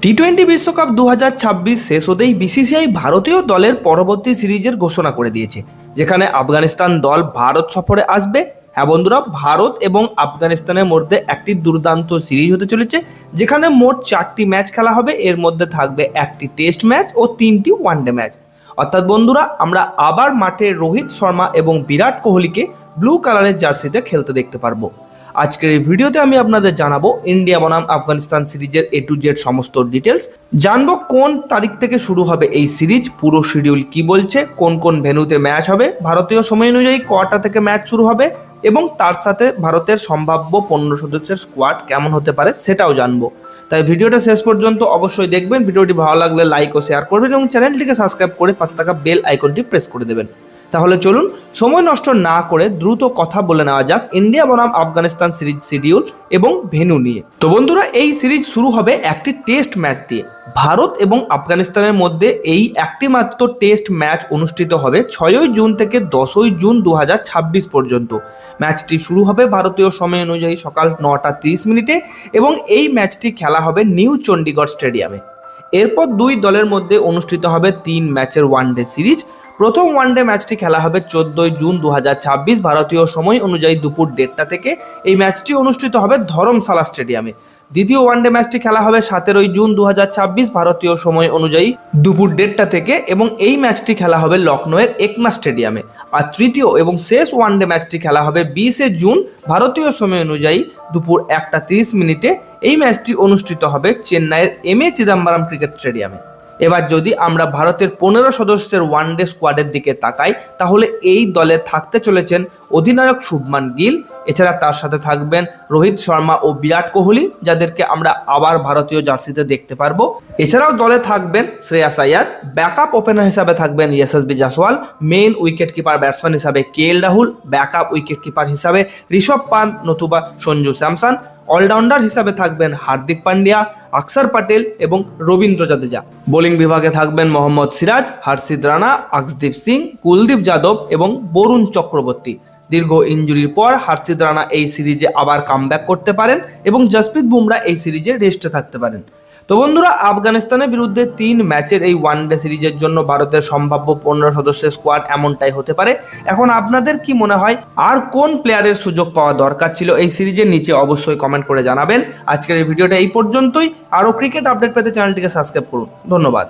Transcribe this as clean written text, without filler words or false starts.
টি-20 বিশ্বকাপ 2026 শেষ হতেই বিসিসিআই ভারতীয় দলের পরবর্তী সিরিজের ঘোষণা করে দিয়েছে, যেখানে আফগানিস্তান দল ভারত সফরে আসবে। হ্যাঁ বন্ধুরা, ভারত এবং আফগানিস্তানের মধ্যে একটি দুর্দান্ত সিরিজ হতে চলেছে, যেখানে মোট 4টি ম্যাচ খেলা হবে। এর মধ্যে থাকবে একটি টেস্ট ম্যাচ ও 3টি ওয়ানডে ম্যাচ। অর্থাৎ বন্ধুরা, আমরা আবার মাঠে রোহিত শর্মা এবং বিরাট কোহলিকে ব্লু কালারের জার্সিতে খেলতে দেখতে পারবো। আজকের এই ভিডিওতে আমি আপনাদের জানাবো ইন্ডিয়া বনাম আফগানিস্তান সিরিজের A to Z সমস্ত ডিটেলস। জানবো কোন তারিখ থেকে শুরু হবে এই সিরিজ, পুরো শিডিউল কি বলছে, কোন কোন ভেন্যুতে ম্যাচ হবে, ভারতীয় সময় অনুযায়ী কটা থেকে ম্যাচ শুরু হবে এবং তার সাথে ভারতের সম্ভাব্য 15 সদস্যের স্কোয়াড কেমন হতে পারে সেটাও জানবো। তাই ভিডিওটা শেষ পর্যন্ত অবশ্যই দেখবেন। ভিডিওটি ভালো লাগলে লাইক ও শেয়ার করবেন এবং চ্যানেলটিকে সাবস্ক্রাইব করে পাশে থাকা বেল আইকনটি প্রেস করে দেবেন। তাহলে চলুন সময় নষ্ট না করে দ্রুত কথা বলে নেওয়া যাক ইন্ডিয়া বনাম আফগানিস্তান সিরিজ শিডিউল এবং ভেন্যু নিয়ে। তো বন্ধুরা, এই সিরিজ শুরু হবে একটি টেস্ট ম্যাচ দিয়ে। ভারত এবং আফগানিস্তানের মধ্যে এই একটি মাত্র টেস্ট ম্যাচ অনুষ্ঠিত হবে 6ই জুন থেকে 10ই জুন 2026 পর্যন্ত। ম্যাচটি শুরু হবে ভারতীয় সময় অনুযায়ী সকাল 9টা 30 মিনিটে এবং এই ম্যাচটি খেলা হবে নিউ চণ্ডীগড় স্টেডিয়ামে। এরপর দুই দলের মধ্যে অনুষ্ঠিত হবে 3 ম্যাচের ওয়ানডে সিরিজ। প্রথম ওয়ানডে ম্যাচটি খেলা হবে 14ই জুন 2026 ভারতীয় সময় অনুযায়ী দুপুর 1:30 থেকে। এই ম্যাচটি অনুষ্ঠিত হবে ধরমশালা স্টেডিয়ামে। দ্বিতীয় ওয়ানডে ম্যাচটি খেলা হবে 17ই জুন 2026 ভারতীয় সময় অনুযায়ী দুপুর 1:30 থেকে এবং এই ম্যাচটি খেলা হবে লখনৌয়ের একনা স্টেডিয়ামে। আর তৃতীয় এবং শেষ ওয়ানডে ম্যাচটি খেলা হবে 20শে জুন ভারতীয় সময় অনুযায়ী দুপুর 1টা 30 মিনিটে। এই ম্যাচটি অনুষ্ঠিত হবে চেন্নাইয়ের M.A. চিদাম্বরম ক্রিকেট স্টেডিয়ামে। এবার যদি আমরা ভারতের 15 সদস্যের ওয়ানডে স্কোয়াডের দিকে তাকাই, তাহলে এই দলে থাকতে চলেছেন অধিনায়ক শুভমান গিল, এছাড়া তার সাথে থাকবেন রোহিত শর্মা ও বিরাট কোহলি, যাদেরকে আমরা আবার ভারতীয় জার্সিতে দেখতে পারবো। এছাড়াও দলে থাকবেন শ্রেয়াস আয়ার, ব্যাকআপ ওপেনার হিসাবে থাকবেন Yashasvi Jaiswal, main wicket keeper batsman হিসাবে KL Rahul, backup wicket keeper হিসাবে ঋষভ পান্ত নতুবা সঞ্জু স্যামসন, অলরাউন্ডার হিসাবে থাকবেন হার্দিক পান্ডিয়া, অক্ষর পটেল এবং রবীন্দ্র জাদেজা। বোলিং বিভাগে থাকবেন মোহাম্মদ সিরাজ, হর্ষিত রানা, অর্শদীপ সিং, কুলদীপ যাদব এবং বরুণ চক্রবর্তী। দীর্ঘ ইনজুরির পর হর্ষিত রানা এই সিরিজে আবার কামব্যাক করতে পারেন এবং জসপ্রীত বুমরা এই সিরিজে রেস্টে থাকতে পারেন। তো বন্ধুরা, আফগানিস্তানের বিরুদ্ধে 3 ম্যাচের এই ওয়ানডে সিরিজের জন্য ভারতের সম্ভাব্য 15 সদস্যের স্কোয়াড এমনটাই হতে পারে। এখন আপনাদের কি মনে হয়, আর কোন প্লেয়ারের সুযোগ পাওয়া দরকার ছিল এই সিরিজের? নিচে অবশ্যই কমেন্ট করে জানাবেন। আজকের এই ভিডিওটা এই পর্যন্তই। আরও ক্রিকেট আপডেট পেতে চ্যানেলটিকে সাবস্ক্রাইব করুন। ধন্যবাদ।